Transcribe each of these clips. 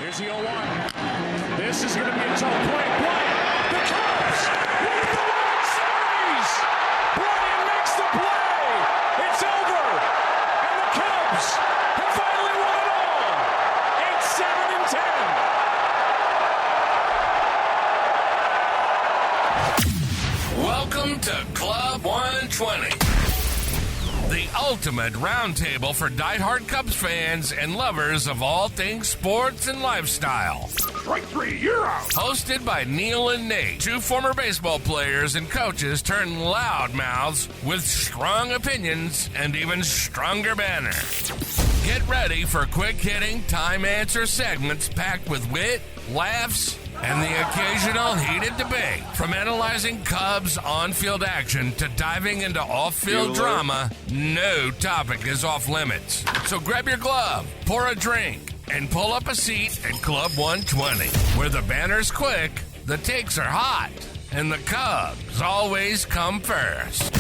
Here's the 0-1. This is going to be a tough play. Bryant, the Cubs win the World Series. Bryant makes the play. It's over. And the Cubs have finally won it all. 8-7-10. Welcome to Club 120. The ultimate roundtable for diehard Cubs fans and lovers of all things sports and lifestyle. Strike three, you're out. Hosted by Neil and Nate, two former baseball players and coaches turned loud mouths with strong opinions and even stronger banner. Get ready for quick-hitting, time-answer segments packed with wit, laughs, and the occasional heated debate. From analyzing Cubs on-field action to diving into off-field drama, no topic is off limits. So grab your glove, pour a drink, and pull up a seat at Club 120, where the banner's quick, the takes are hot, and the Cubs always come first.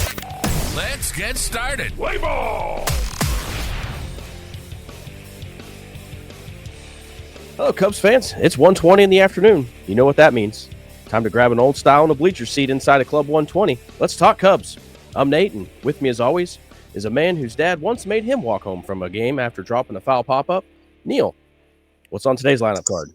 Let's get started. Play ball. Hello, Cubs fans. It's 1:20 in the afternoon. You know what that means. Time to grab an old style on a bleacher seat inside of Club 120. Let's talk Cubs. I'm Nate, and with me as always is a man whose dad once made him walk home from a game after dropping a foul pop-up, Neil. What's on today's lineup card?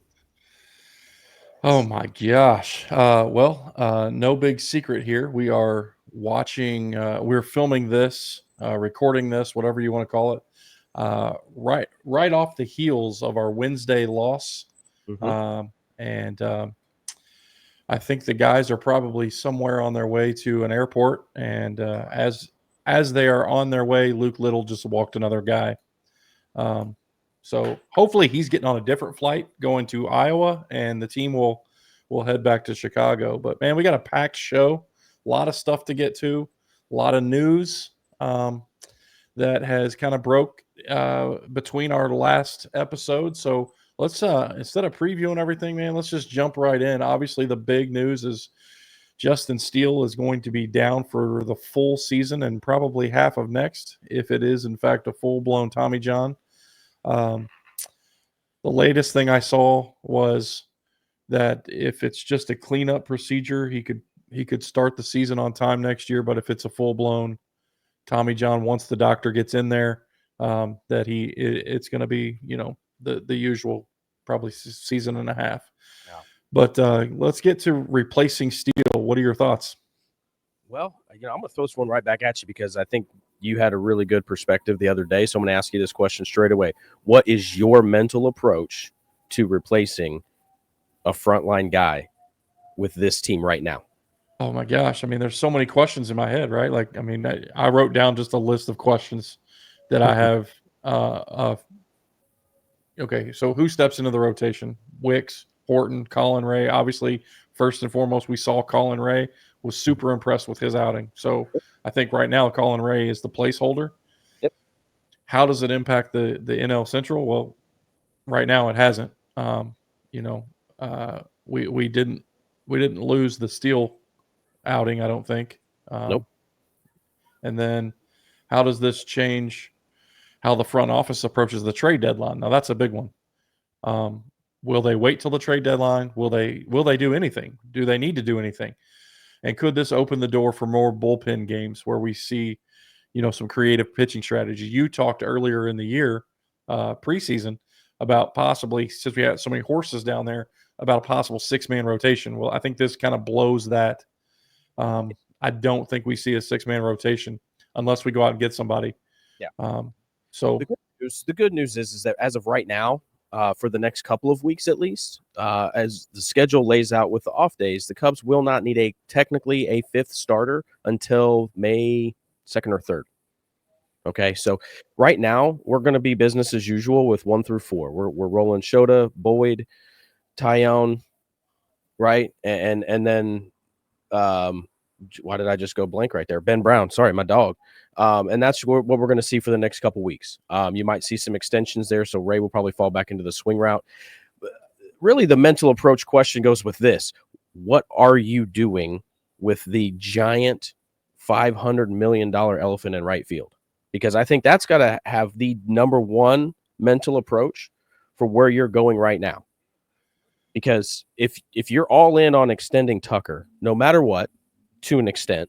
Oh, my gosh. No big secret here. We are watching, we're filming this, recording this, whatever you want to call it. Right off the heels of our Wednesday loss. I think the guys are probably somewhere on their way to an airport. And as they are on their way, Luke Little just walked another guy. So hopefully he's getting on a different flight going to Iowa, and the team will head back to Chicago. But, man, we got a packed show, a lot of stuff to get to, a lot of news that has kind of broke between our last episode. So let's instead of previewing everything, man, let's just jump right in. Obviously, the big news is Justin Steele is going to be down for the full season and probably half of next, if it is in fact a full-blown Tommy John. The latest thing I saw was that if it's just a cleanup procedure, he could start the season on time next year. But if it's a full-blown Tommy John, once the doctor gets in there, it's going to be, the usual probably season and a half. Yeah. But let's get to replacing Steele. What are your thoughts? Well, I'm going to throw this one right back at you because I think you had a really good perspective the other day. So I'm going to ask you this question straight away. What is your mental approach to replacing a frontline guy with this team right now? Oh my gosh. I mean, there's so many questions in my head, right? Like, I mean, I wrote down just a list of questions that I have. Okay. So who steps into the rotation? Wicks, Horton, Colin Ray. Obviously, first and foremost, we saw Colin Ray, was super impressed with his outing. So I think right now Colin Ray is the placeholder. Yep. How does it impact the NL Central? Well, right now it hasn't. We didn't lose the Steele outing, I don't think. Nope. And then how does this change how the front office approaches the trade deadline? Now that's a big one. Will they wait till the trade deadline? Will they do anything? Do they need to do anything? And could this open the door for more bullpen games where we see, some creative pitching strategy? You talked earlier in the year, preseason, about possibly, since we had so many horses down there, about a possible 6-man rotation. Well, I think this kind of blows that. I don't think we see a 6-man rotation unless we go out and get somebody. Yeah. So the good news is that as of right now, for the next couple of weeks at least, as the schedule lays out with the off days, the Cubs will not need technically a 5th starter until May 2nd or 3rd. Okay, so right now we're going to be business as usual with 1 through 4. We're rolling Shota, Boyd, Tyone, right, and then why did I just go blank right there? Ben Brown, sorry, my dog. And that's what we're going to see for the next couple weeks. You might see some extensions there, so Ray will probably fall back into the swing route. Really, the mental approach question goes with this. What are you doing with the giant $500 million elephant in right field? Because I think that's got to have the number one mental approach for where you're going right now. Because if you're all in on extending Tucker, no matter what, to an extent,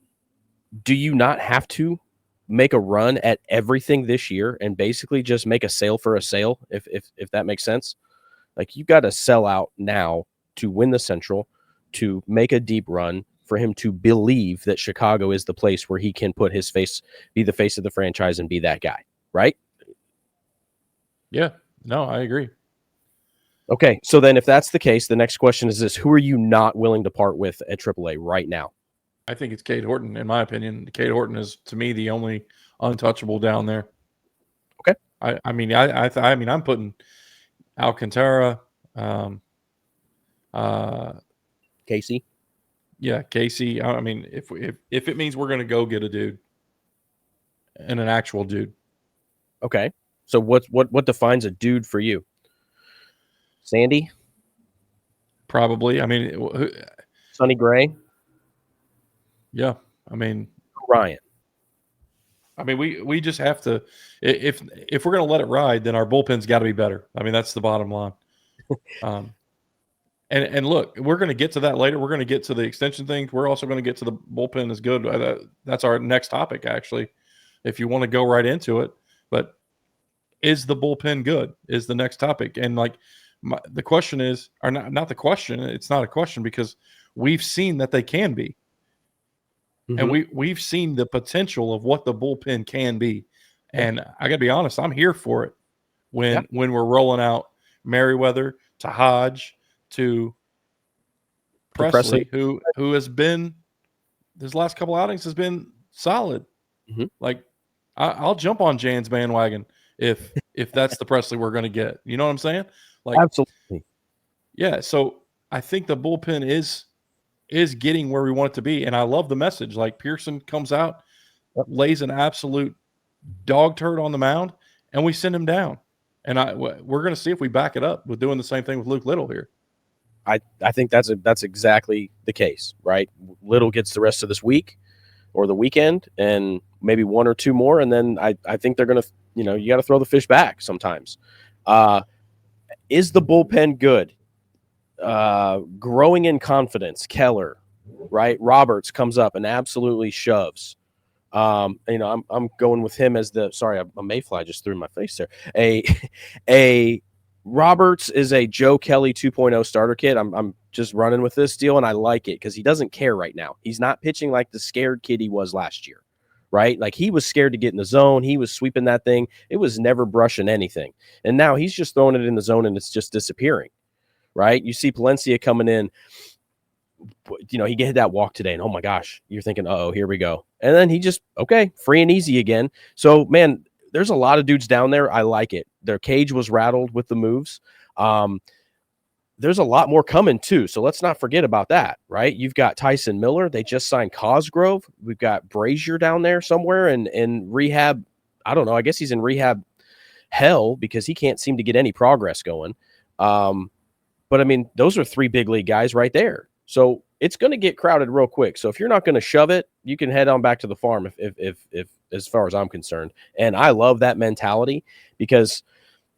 do you not have to make a run at everything this year and basically just make a sale for a sale, if that makes sense? Like, you got to sell out now to win the Central, to make a deep run, for him to believe that Chicago is the place where he can put his face, be the face of the franchise, and be that guy, right? Yeah, no, I agree. Okay, so then if that's the case, the next question is this: who are you not willing to part with at AAA right now? I think it's Cade Horton, in my opinion. Cade Horton is, to me, the only untouchable down there. Okay. I mean, I'm putting Alcantara, Casey? yeah, Casey. I mean, if it means we're going to go get a dude and an actual dude. Okay. So what defines a dude for you? Sandy? Probably. I mean, Sonny Gray? yeah. I mean, Ryan? we just have to. If we're going to let it ride, then our bullpen's got to be better. I mean, that's the bottom line. And look, we're going to get to that later. We're going to get to the extension thing. We're also going to get to the bullpen is good. That's our next topic, actually, if you want to go right into it. But is the bullpen good is the next topic. And like the question is, or not the question, it's not a question because we've seen that they can be. Mm-hmm. And we've seen the potential of what the bullpen can be. And I got to be honest, I'm here for it when we're rolling out Merriweather to Hodge to Presley, who has been his last couple outings has been solid. Mm-hmm. Like I'll jump on Jan's bandwagon if that's the Presley we're going to get. You know what I'm saying? Like absolutely. Yeah. So I think the bullpen is getting where we want it to be, and I love the message. Like Pearson comes out, lays an absolute dog turd on the mound, and we send him down. And we're going to see if we back it up with doing the same thing with Luke Little here. I think that's exactly the case, right? Little gets the rest of this week or the weekend and maybe one or two more. And then I think they're going to, you got to throw the fish back sometimes. Is the bullpen good? Growing in confidence, Keller, right? Roberts comes up and absolutely shoves. I'm going with him as a mayfly just threw in my face there. A Roberts is a Joe Kelly 2.0 starter kid. I'm just running with this deal, and I like it because he doesn't care right now. He's not pitching like the scared kid he was last year, right? Like he was scared to get in the zone. He was sweeping that thing. It was never brushing anything. And now he's just throwing it in the zone, and it's just disappearing, right? You see Palencia coming in. He hit that walk today, and oh my gosh, you're thinking, uh-oh, here we go. And then he just, free and easy again. So, man, there's a lot of dudes down there. I like it. Their cage was rattled with the moves. There's a lot more coming too. So let's not forget about that, right? You've got Tyson Miller. They just signed Cosgrove. We've got Brazier down there somewhere in rehab. I don't know. I guess he's in rehab hell because he can't seem to get any progress going. But I mean, those are three big league guys right there. So it's going to get crowded real quick. So if you're not going to shove it, you can head on back to the farm if as far as I'm concerned. And I love that mentality because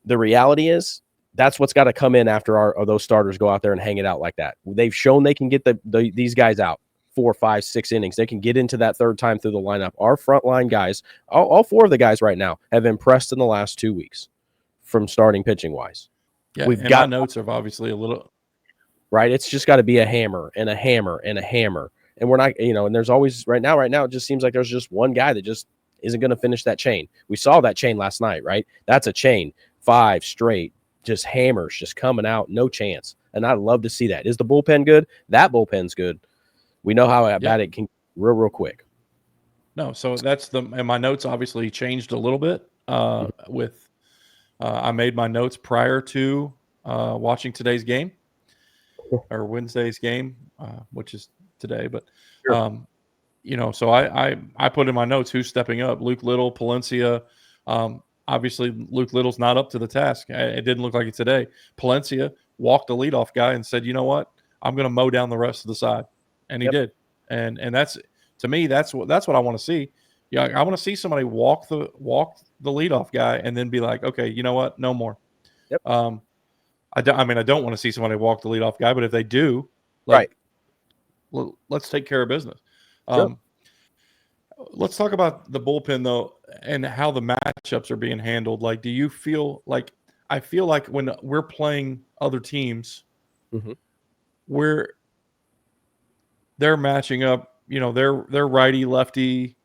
the reality is that's what's got to come in after those starters go out there and hang it out like that. They've shown they can get these guys out 4, 5, 6 innings. They can get into that third time through the lineup. Our frontline guys, all 4 of the guys right now have impressed in the last 2 weeks from starting pitching wise. Yeah, my notes are obviously a little right. It's just got to be a hammer and a hammer and a hammer. And we're not, and there's always right now, it just seems like there's just one guy that just isn't going to finish that chain. We saw that chain last night, right? That's a chain, 5 straight, just hammers just coming out, no chance. And I'd love to see that. Is the bullpen good? That bullpen's good. We know how bad it can real quick. No, so and my notes obviously changed a little bit with I made my notes prior to watching today's game or Wednesday's game, which is today. But, so I put in my notes who's stepping up. Luke Little, Palencia. Obviously, Luke Little's not up to the task. It didn't look like it today. Palencia walked the leadoff guy and said, you know what? I'm going to mow down the rest of the side. And he did. And that's, to me, that's what I want to see. Yeah, I want to see somebody walk the leadoff guy and then be like, okay, you know what? No more. Yep. I don't want to see somebody walk the leadoff guy, but if they do, Right. well, let's take care of business. Sure. Let's talk about the bullpen though, and how the matchups are being handled. Like, do you feel like, I feel like when we're playing other teams, where they're matching up, they're righty, lefty,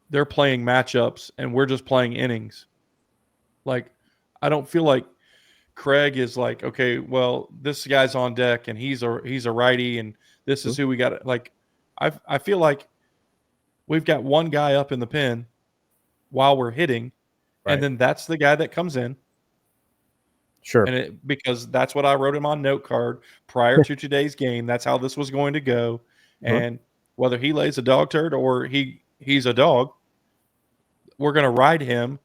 they're playing matchups, and we're just playing innings. Like, I don't feel like Craig is like, okay, well, this guy's on deck and he's a righty, and this is who we got. Like, I feel like we've got one guy up in the pen while we're hitting, and then that's the guy that comes in. Sure. And because that's what I wrote him on note card prior to today's game. That's how this was going to go. And whether he lays a dog turd or he's a dog, we're going to ride him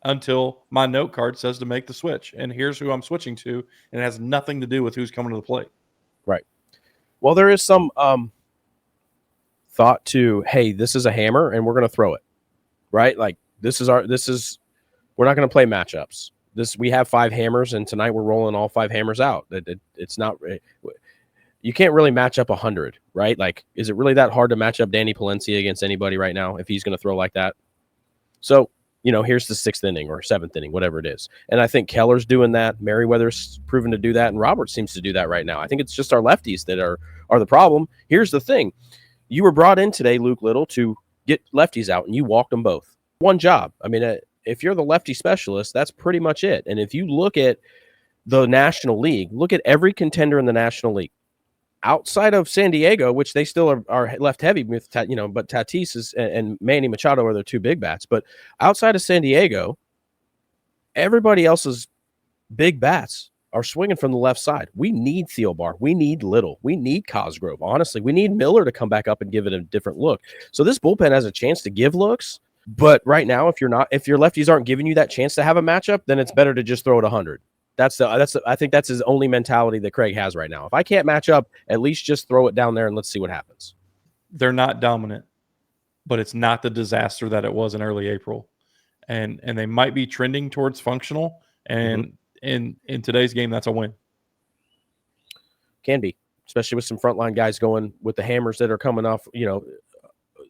until my note card says to make the switch. And here's who I'm switching to. And it has nothing to do with who's coming to the plate. Right. Well, there is some thought to, hey, this is a hammer and we're going to throw it. Right? Like, we're not going to play matchups. We have 5 hammers, and tonight we're rolling all 5 hammers out. It's not, you can't really match up 100, right? Like, is it really that hard to match up Danny Palencia against anybody right now if he's going to throw like that? So, here's the 6th inning or 7th inning, whatever it is. And I think Keller's doing that. Merriweather's proven to do that, and Robert seems to do that right now. I think it's just our lefties that are the problem. Here's the thing. You were brought in today, Luke Little, to get lefties out, and you walked them both. One job. I mean, if you're the lefty specialist, that's pretty much it. And if you look at the National League, look at every contender in the National League. Outside of San Diego, which they still are left heavy with, but Tatis and Manny Machado are their 2 big bats. But outside of San Diego, everybody else's big bats are swinging from the left side. We need Thielbar. We need Little. We need Cosgrove. Honestly, we need Miller to come back up and give it a different look. So this bullpen has a chance to give looks. But right now, if your lefties aren't giving you that chance to have a matchup, then it's better to just throw it 100. I think that's his only mentality that Craig has right now. If I can't match up, at least just throw it down there and let's see what happens. They're not dominant, but it's not the disaster that it was in early April. And they might be trending towards functional. And in today's game, that's a win. Can be, especially with some frontline guys going with the hammers that are coming off,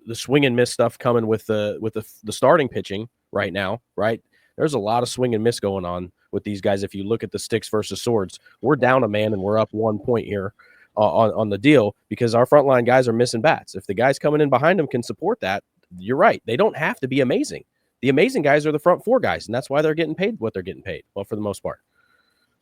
the swing and miss stuff coming with the starting pitching right now, right? There's a lot of swing and miss going on with these guys. If you look at the sticks versus swords, we're down a man and we're up 1 point here on the deal because our frontline guys are missing bats. If the guys coming in behind them can support that, you're right. They don't have to be amazing. The amazing guys are the front 4 guys, and that's why they're getting paid what they're getting paid. Well, for the most part.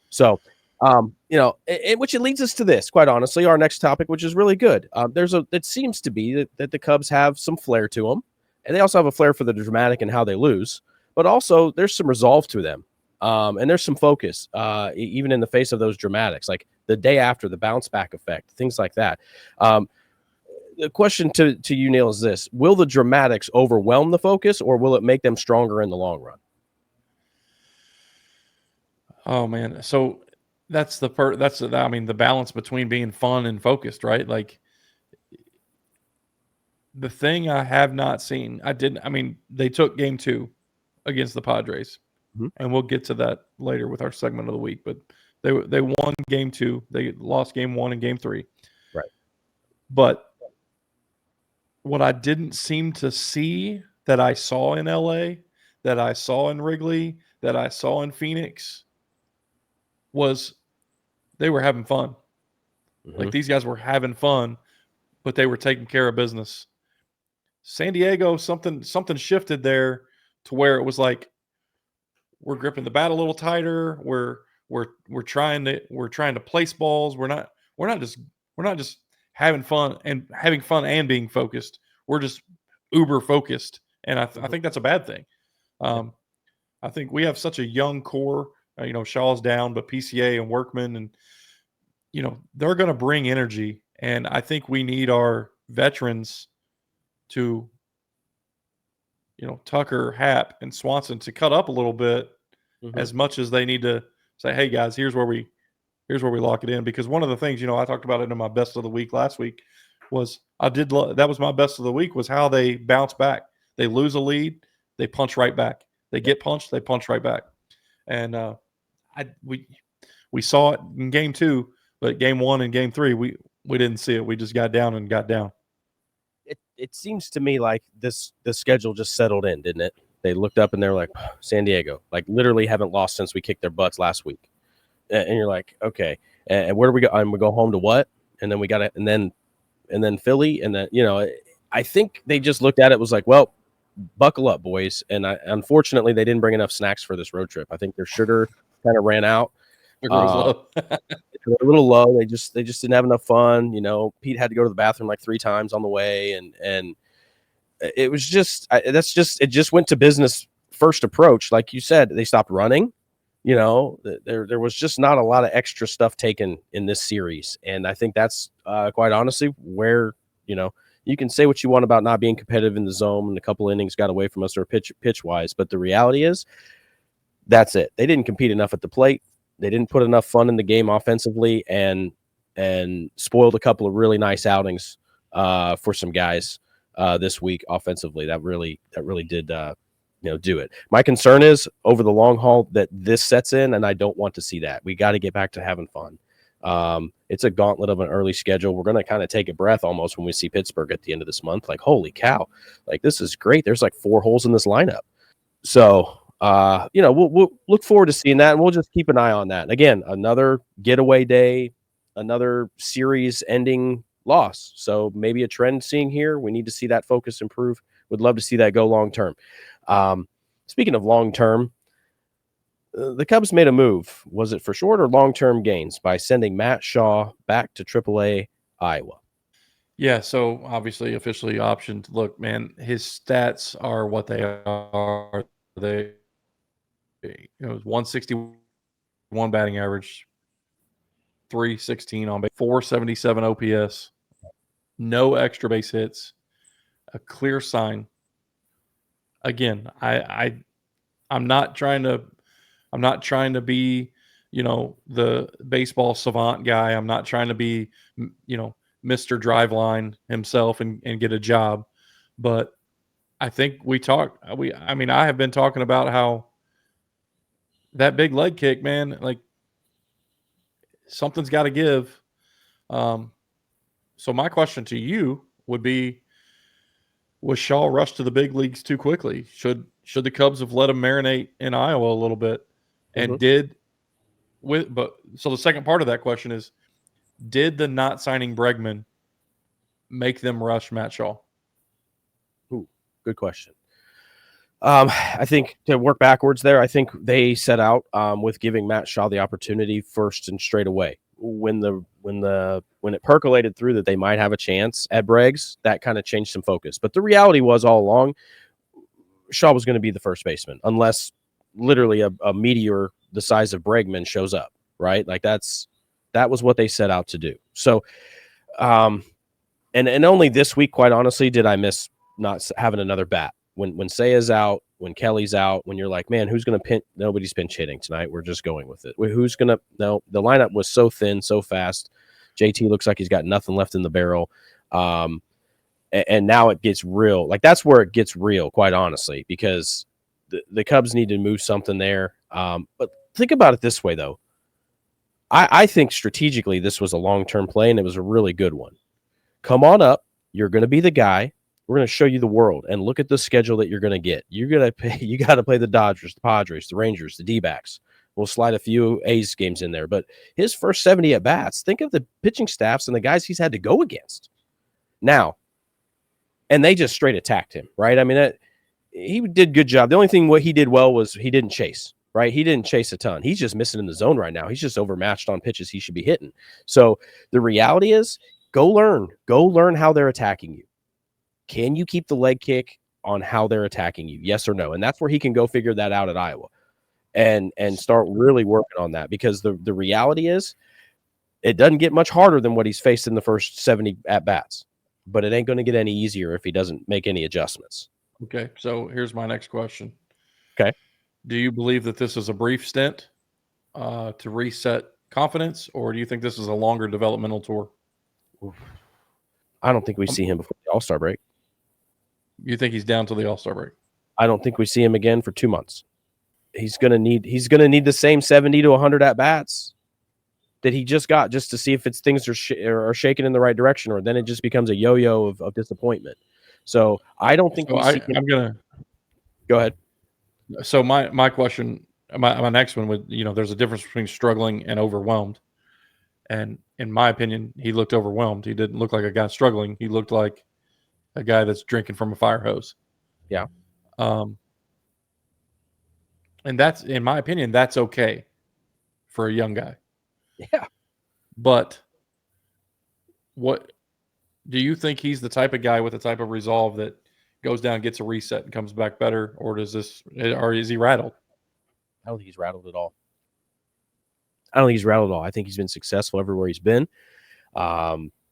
So, which it leads us to this, quite honestly, our next topic, which is really good. It seems to be that the Cubs have some flair to them, and they also have a flair for the dramatic and how they lose, but also there's some resolve to them. And there's some focus, even in the face of those dramatics, like the day after, the bounce back effect, things like that. The question to you, Neil, is this: will the dramatics overwhelm the focus, or will it make them stronger in the long run? Oh man, so that's the balance between being fun and focused, right? Like, the thing I have not seen, they took game 2 against the Padres. And we'll get to that later with our segment of the week. But they won game 2. They lost game 1 and game 3. Right. But what I didn't seem to see that I saw in LA, that I saw in Wrigley, that I saw in Phoenix was they were having fun. Like, these guys were having fun, but they were taking care of business. San Diego, something shifted there to where it was like, we're gripping the bat a little tighter. We're trying to place balls. We're not just having fun and being focused. We're just uber focused, and I think that's a bad thing. I think we have such a young core. Shaw's down, but PCA and Workman, and they're going to bring energy, and I think we need our veterans to, Tucker, Happ, and Swanson to cut up a little bit as much as they need to say, hey guys, here's where we lock it in. Because one of the things, I talked about it in my best of the week last week was that was my best of the week was how they bounce back. They lose a lead, they punch right back. They get punched, they punch right back. And we saw it in game 2, but game 1 and game 3, we didn't see it. We just got down and got down. It seems to me like the schedule just settled in, didn't it? They looked up and they're like, San Diego, like literally haven't lost since we kicked their butts last week. And you're like, okay, and where do we go? And we go home to what? And then we got it, and then Philly, and then I think they just looked at it, was like, well, buckle up, boys. And unfortunately, they didn't bring enough snacks for this road trip. I think their sugar kind of ran out. It was low. They're a little low. They just didn't have enough fun. Pete had to go to the bathroom like 3 times on the way, and it was just it just went to business first approach. Like you said, they stopped running. There was just not a lot of extra stuff taken in this series, and I think that's quite honestly where you can say what you want about not being competitive in the zone, and a couple innings got away from us or pitch wise, but the reality is that's it. They didn't compete enough at the plate. They didn't put enough fun in the game offensively, and spoiled a couple of really nice outings for some guys this week offensively. That really did do it. My concern is over the long haul that this sets in, and I don't want to see that. We got to get back to having fun. It's a gauntlet of an early schedule. We're going to kind of take a breath almost when we see Pittsburgh at the end of this month. Like, holy cow, like this is great. There's like 4 holes in this lineup. So we'll look forward to seeing that, and we'll just keep an eye on that. And again, another getaway day, another series ending loss. So maybe a trend seeing here. We need to see that focus improve. Would love to see that go long term. Speaking of long term, the Cubs made a move. Was it for short or long term gains by sending Matt Shaw back to AAA Iowa? Yeah, so obviously officially optioned. Look, man, his stats are what they are. It was 161 batting average, 316 on base, 477 OPS, no extra base hits, a clear sign. Again, I'm not trying to be, the baseball savant guy. I'm not trying to be, Mr. Driveline himself and get a job. But I think I have been talking about how that big leg kick, man, like something's got to give. So my question to you would be, was Shaw rushed to the big leagues too quickly? Should the Cubs have let him marinate in Iowa a little bit? And so the second part of that question is, did the not signing Bregman make them rush Matt Shaw? Ooh, good question. I think to work backwards there, I think they set out with giving Matt Shaw the opportunity first and straight away. When it percolated through that they might have a chance at Breggs, that kind of changed some focus. But the reality was all along, Shaw was going to be the first baseman unless literally a meteor the size of Bregman shows up, right? Like that was what they set out to do. So, and only this week, quite honestly, did I miss not having another bat. When Seiya's out, when Kelly's out, when you're like, man, who's going to pinch? Nobody's pinch hitting tonight. We're just going with it. Who's going to? No, the lineup was so thin, so fast. JT looks like he's got nothing left in the barrel. And now it gets real. Like that's where it gets real, quite honestly, because the Cubs need to move something there. But think about it this way, though. I think strategically this was a long-term play, and it was a really good one. Come on up. You're going to be the guy. We're going to show you the world, and look at the schedule that you're going to get. You got to play the Dodgers, the Padres, the Rangers, the D-backs. We'll slide a few A's games in there, but his first 70 at bats, think of the pitching staffs and the guys he's had to go against now. And they just straight attacked him, right? I mean, he did a good job. The only thing what he did well was he didn't chase, right? He didn't chase a ton. He's just missing in the zone right now. He's just overmatched on pitches he should be hitting. So the reality is, go learn how they're attacking you. Can you keep the leg kick on how they're attacking you? Yes or no? And that's where he can go figure that out at Iowa and start really working on that, because the reality is it doesn't get much harder than what he's faced in the first 70 at-bats, but it ain't going to get any easier if he doesn't make any adjustments. Okay, so here's my next question. Okay. Do you believe that this is a brief stint to reset confidence, or do you think this is a longer developmental tour? I don't think we see him before the All-Star break. You think he's down to the All-Star break? I don't think we see him again for 2 months. He's going to need the same 70 to 100 at bats that he just got just to see if it's things are shaking in the right direction, or then it just becomes a yo-yo of disappointment. So I don't think So I'm gonna go ahead. So my question, my next one would, there's a difference between struggling and overwhelmed. And in my opinion, he looked overwhelmed. He didn't look like a guy struggling. He looked like a guy that's drinking from a fire hose. Yeah. And that's, in my opinion, that's okay for a young guy. Yeah. But what do you think he's the type of guy with the type of resolve that goes down, gets a reset, and comes back better, or is he rattled? I don't think he's rattled at all. I think he's been successful everywhere he's been.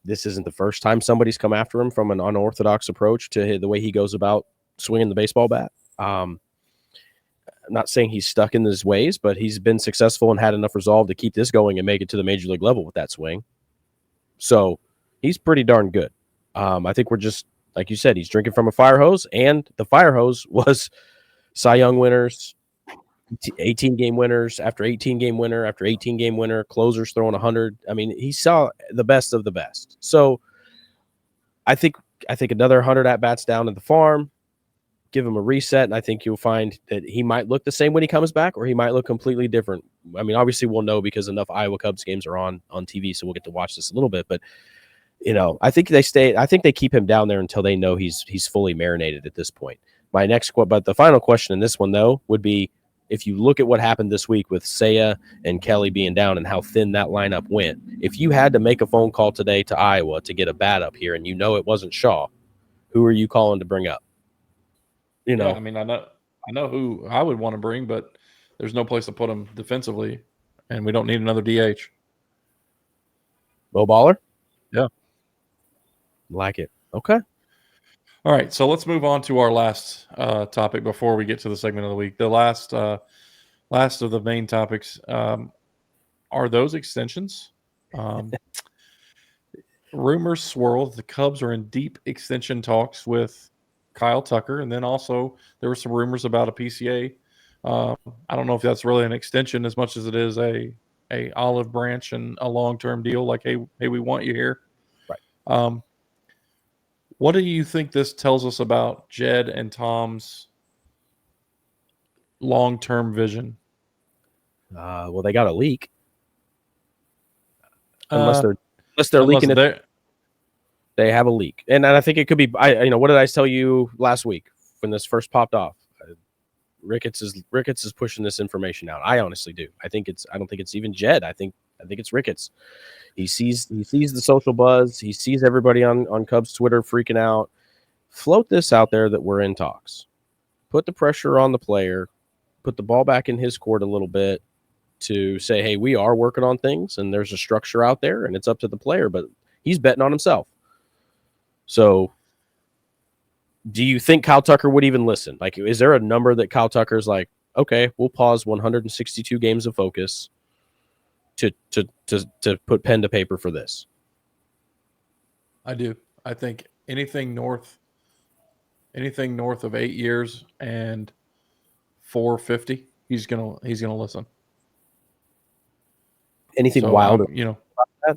This isn't the first time somebody's come after him from an unorthodox approach to the way he goes about swinging the baseball bat. I'm not saying he's stuck in his ways, but he's been successful and had enough resolve to keep this going and make it to the major league level with that swing. So he's pretty darn good. I think we're just, like you said, he's drinking from a fire hose, and the fire hose was Cy Young winners, 18-game winners after 18-game winner after 18-game winner, closers throwing 100. I mean, he saw the best of the best. So I think another 100 at-bats down at the farm, give him a reset, and I think you'll find that he might look the same when he comes back, or he might look completely different. I mean, obviously we'll know because enough Iowa Cubs games are on TV, so we'll get to watch this a little bit. But I think they keep him down there until they know he's fully marinated at this point. But the final question in this one, though, would be, if you look at what happened this week with Seiya and Kelly being down and how thin that lineup went, if you had to make a phone call today to Iowa to get a bat up here and it wasn't Shaw, who are you calling to bring up? Yeah, I mean, I know who I would want to bring, but there's no place to put him defensively, and we don't need another DH. Mo Baller? Yeah. Like it. Okay. All right, so let's move on to our last topic before we get to the segment of the week. The last of the main topics are those extensions. Rumors swirl that the Cubs are in deep extension talks with Kyle Tucker, and then also there were some rumors about a PCA. I don't know if that's really an extension as much as it is a olive branch and a long-term deal. Like, hey, we want you here. Right. What do you think this tells us about Jed and Tom's long-term vision? Well, they got a leak. Unless they're leaking it. They have a leak. And I think it could be, what did I tell you last week when this first popped off? Ricketts is pushing this information out. I honestly do. I don't think it's even Jed. I think it's Ricketts. He sees the social buzz. He sees everybody on Cubs Twitter freaking out. Float this out there that we're in talks. Put the pressure on the player. Put the ball back in his court a little bit to say, hey, we are working on things, and there's a structure out there, and it's up to the player, but he's betting on himself. So do you think Kyle Tucker would even listen? Like, is there a number that Kyle Tucker's like, okay, we'll pause 162 games of focus to put pen to paper for this? I do. I think anything north of 8 years and 450, he's gonna listen. Anything wild?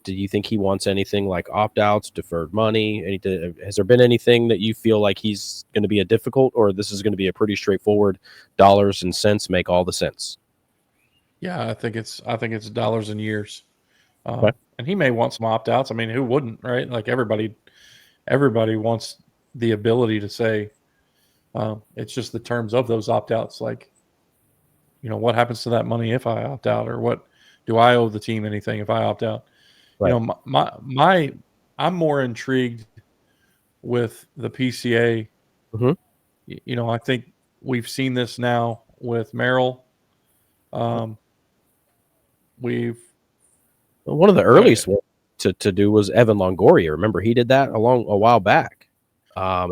Do you think he wants anything like opt-outs, deferred money? Has there been anything that you feel like he's going to be a difficult, or this is going to be a pretty straightforward dollars and cents make all the sense? Yeah, I think it's dollars and years. Okay. And he may want some opt-outs. I mean, who wouldn't, right? Like everybody wants the ability to say, it's just the terms of those opt-outs. Like, what happens to that money if I opt out, or what do I owe the team anything if I opt out? Right. I'm more intrigued with the PCA. Mm-hmm. I think we've seen this now with Merrill. One of the earliest ones to do was Evan Longoria. Remember, he did that a while back. I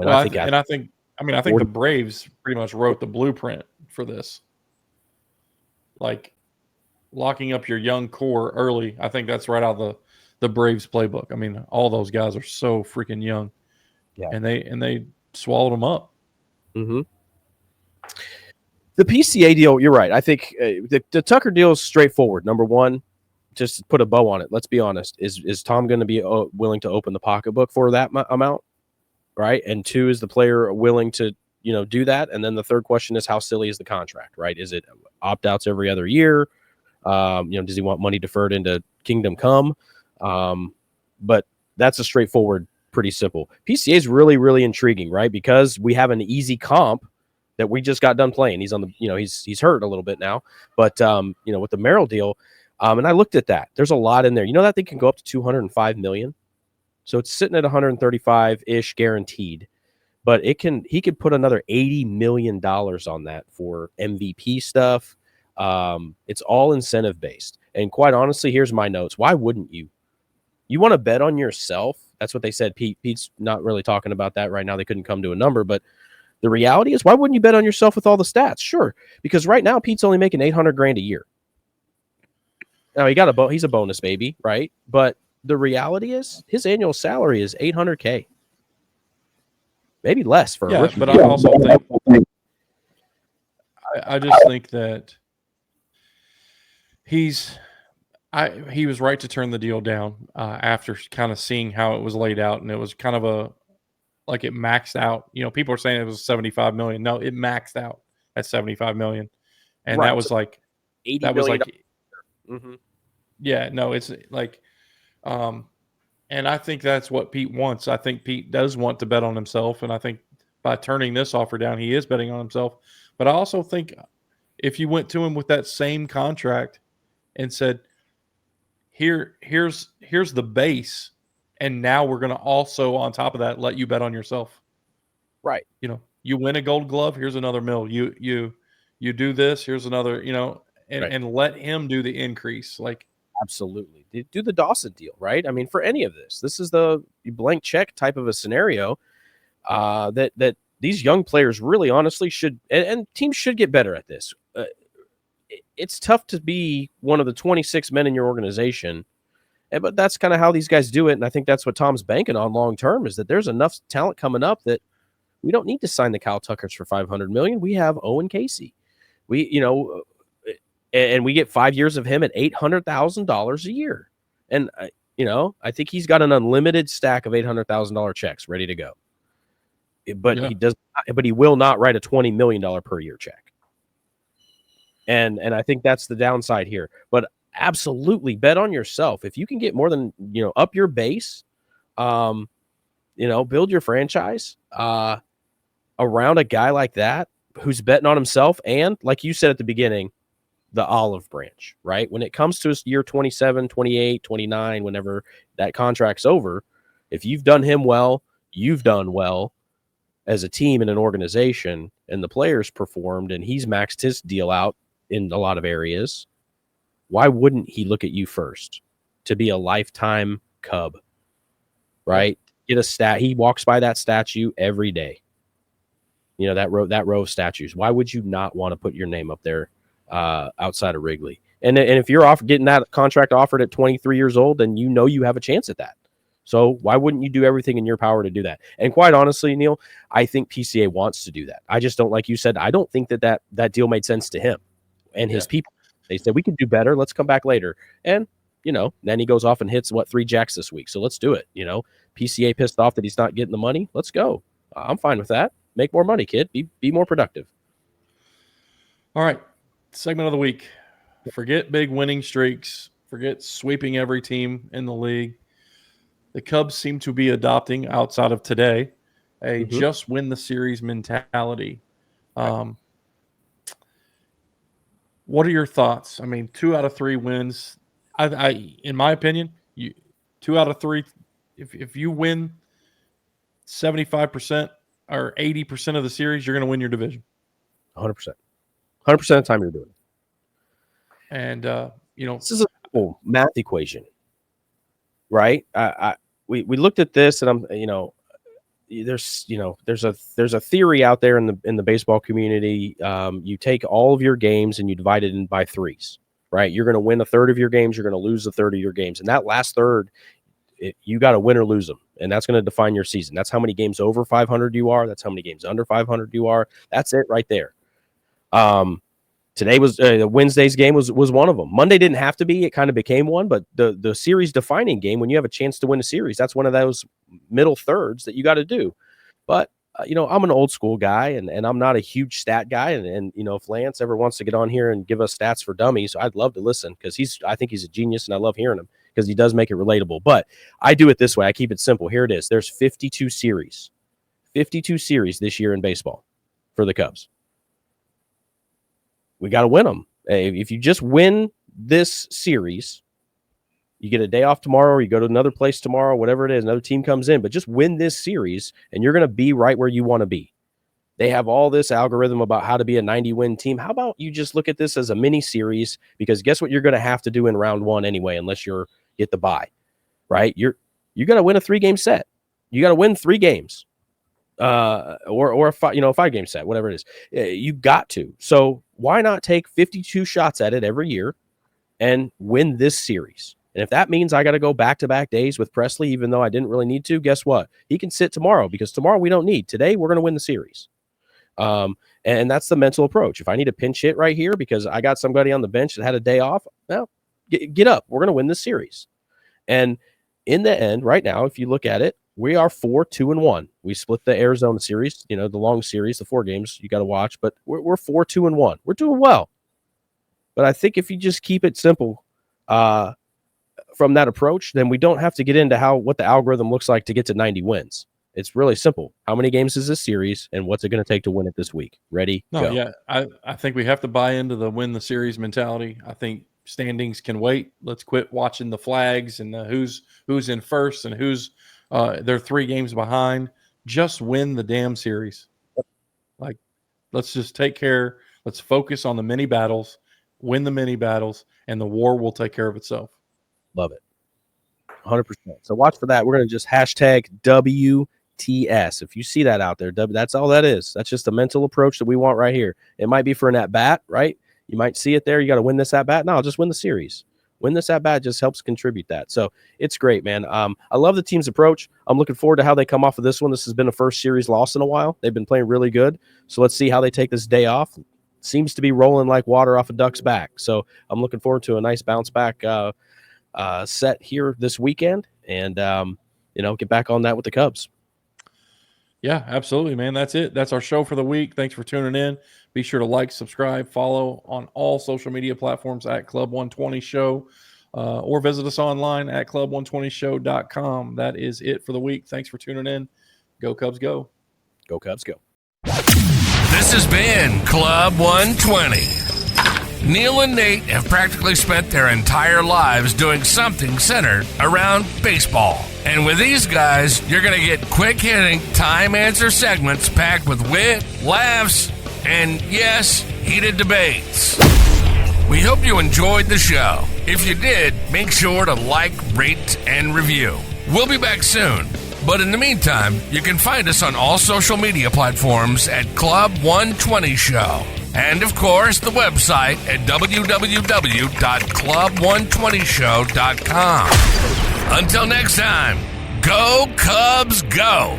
think the Braves pretty much wrote the blueprint for this. Like, locking up your young core early. I think that's right out of the Braves playbook. I mean, all those guys are so freaking young. Yeah. And they swallowed them up. Mm-hmm. The PCA deal, you're right. I think the Tucker deal is straightforward. Number one, just to put a bow on it, let's be honest. Is Tom going to be willing to open the pocketbook for that amount? Right. And 2, is the player willing to, do that? And then the third question is, how silly is the contract? Right. Is it opt-outs every other year? Does he want money deferred into Kingdom Come? But that's a straightforward, pretty simple. PCA is really, really intriguing, right? Because we have an easy comp that we just got done playing. He's on the, he's hurt a little bit now, but with the Merrill deal, and I looked at that. There's a lot in there. That thing can go up to $205 million. So it's sitting at 135-ish guaranteed, but he could put another $80 million on that for MVP stuff. It's all incentive based. And quite honestly, here's my notes. Why wouldn't you? You want to bet on yourself. That's what they said. Pete's not really talking about that right now. They couldn't come to a number, but the reality is, why wouldn't you bet on yourself with all the stats? Sure. Because right now Pete's only making $800,000 a year. Now he's a bonus baby, right? But the reality is his annual salary is $800K. Maybe less for a rookie. But I also think I just think that he was right to turn the deal down after kind of seeing how it was laid out, and it was kind of like it maxed out. People are saying it was $75 million. No, it maxed out at $75 million, and right. That was like $80 that was million. like, mm-hmm. Yeah, no, it's like, and I think that's what Pete wants. I think Pete does want to bet on himself, and I think by turning this offer down, he is betting on himself. But I also think if you went to him with that same contract and said, here's the base, and now we're going to also on top of that let you bet on yourself. Right. You win a Gold Glove, here's another mil. You do this, here's another. And let him do the increase. Like, absolutely. Do the Dawson deal, right? I mean, for any of this is the blank check type of a scenario that these young players really honestly should, and teams should get better at this. It's tough to be one of the 26 men in your organization, but that's kind of how these guys do it. And I think that's what Tom's banking on long term, is that there's enough talent coming up that we don't need to sign the Kyle Tuckers for $500 million. We have Owen Casey. And we get 5 years of him at $800,000 a year. And, I think he's got an unlimited stack of $800,000 checks ready to go. But he will not write a $20 million per year check. And I think that's the downside here. But absolutely bet on yourself. If you can get more than, up your base, build your franchise around a guy like that who's betting on himself. And like you said at the beginning, the olive branch, right? When it comes to year 27, 28, 29, whenever that contract's over, if you've done him well, you've done well as a team and an organization, and the players performed, and he's maxed his deal out in a lot of areas, why wouldn't he look at you first to be a lifetime Cub, right? Get a stat. He walks by that statue every day. That row of statues. Why would you not want to put your name up there outside of Wrigley? And if you're getting that contract offered at 23 years old, then you have a chance at that. So why wouldn't you do everything in your power to do that? And quite honestly, Neil, I think PCA wants to do that. I just don't, like you said, I don't think that deal made sense to him and his people. They said, we could do better. Let's come back later. And, then he goes off and hits 3 jacks this week. So let's do it. PCA pissed off that he's not getting the money. Let's go. I'm fine with that. Make more money, kid. Be more productive. All right. Segment of the week. Forget big winning streaks. Forget sweeping every team in the league. The Cubs seem to be adopting, outside of today, a just win the series mentality. What are your thoughts? I mean, 2 out of 3 wins. I in my opinion, 2 out of 3. If you win 75% or 80% of the series, you're going to win your division. 100%. 100% of the time you're doing it. And this is a simple math equation, right? We looked at this, and there's a theory out there in the baseball community. You take all of your games and you divide it in by 3s, right? You're going to win a third of your games. You're going to lose a third of your games, and that last third, you got to win or lose them, and that's going to define your season. That's how many games over 500 you are. That's how many games under 500 you are. That's it right there. Today was Wednesday's game was one of them. Monday didn't have to be. It kind of became one, but the series defining game, when you have a chance to win a series, that's one of those middle thirds that you got to do. But I'm an old school guy, and I'm not a huge stat guy. And if Lance ever wants to get on here and give us stats for dummies, I'd love to listen, because I think he's a genius, and I love hearing him because he does make it relatable. But I do it this way. I keep it simple. Here it is. There's 52 series this year in baseball for the Cubs. We got to win them. If you just win this series, you get a day off tomorrow, or you go to another place tomorrow, whatever it is, another team comes in, but just win this series and you're going to be right where you want to be. They have all this algorithm about how to be a 90-win team. How about you just look at this as a mini series? Because guess what you're going to have to do in round one anyway, unless you get the bye, right? You got to win a 3-game set. You got to win 3 games. Or a 5-game set, whatever it is. You got to. So why not take 52 shots at it every year and win this series? And if that means I got to go back-to-back days with Presley, even though I didn't really need to, guess what? He can sit tomorrow, because tomorrow we don't need. Today we're going to win the series. And that's the mental approach. If I need a pinch hit right here because I got somebody on the bench that had a day off, well, get up. We're going to win this series. And in the end, right now, if you look at it, we are 4-2-1. We split the Arizona series, the long series, the 4 games you got to watch, but we're 4-2-1. We're doing well. But I think if you just keep it simple from that approach, then we don't have to get into what the algorithm looks like to get to 90 wins. It's really simple. How many games is this series, and what's it going to take to win it this week? Ready? No, go. yeah. I think we have to buy into the win the series mentality. I think standings can wait. Let's quit watching the flags and who's in first and who's they're 3 games behind. Just win the damn series. Like, let's just take care. Let's focus on the mini battles, win the mini battles, and the war will take care of itself. Love it. 100%. So watch for that. We're going to just hashtag WTS. If you see that out there, that's all that is. That's just a mental approach that we want right here. It might be for an at-bat, right? You might see it there. You got to win this at-bat. No, just win the series. Win this at-bat just helps contribute that. So it's great, man. I love the team's approach. I'm looking forward to how they come off of this one. This has been a first series loss in a while. They've been playing really good. So let's see how they take this day off. Seems to be rolling like water off a duck's back. So I'm looking forward to a nice bounce back set here this weekend, and get back on that with the Cubs. Yeah, absolutely, man. That's it. That's our show for the week. Thanks for tuning in. Be sure to like, subscribe, follow on all social media platforms at Club120 Show, or visit us online at club120show.com. That is it for the week. Thanks for tuning in. Go Cubs, go. Go Cubs, go. This has been Club 120. Neil and Nate have practically spent their entire lives doing something centered around baseball. And with these guys, you're going to get quick-hitting, time-answer segments packed with wit, laughs, and, yes, heated debates. We hope you enjoyed the show. If you did, make sure to like, rate, and review. We'll be back soon. But in the meantime, you can find us on all social media platforms at Club 120 Show. And, of course, the website at www.club120show.com. Until next time, go Cubs, go!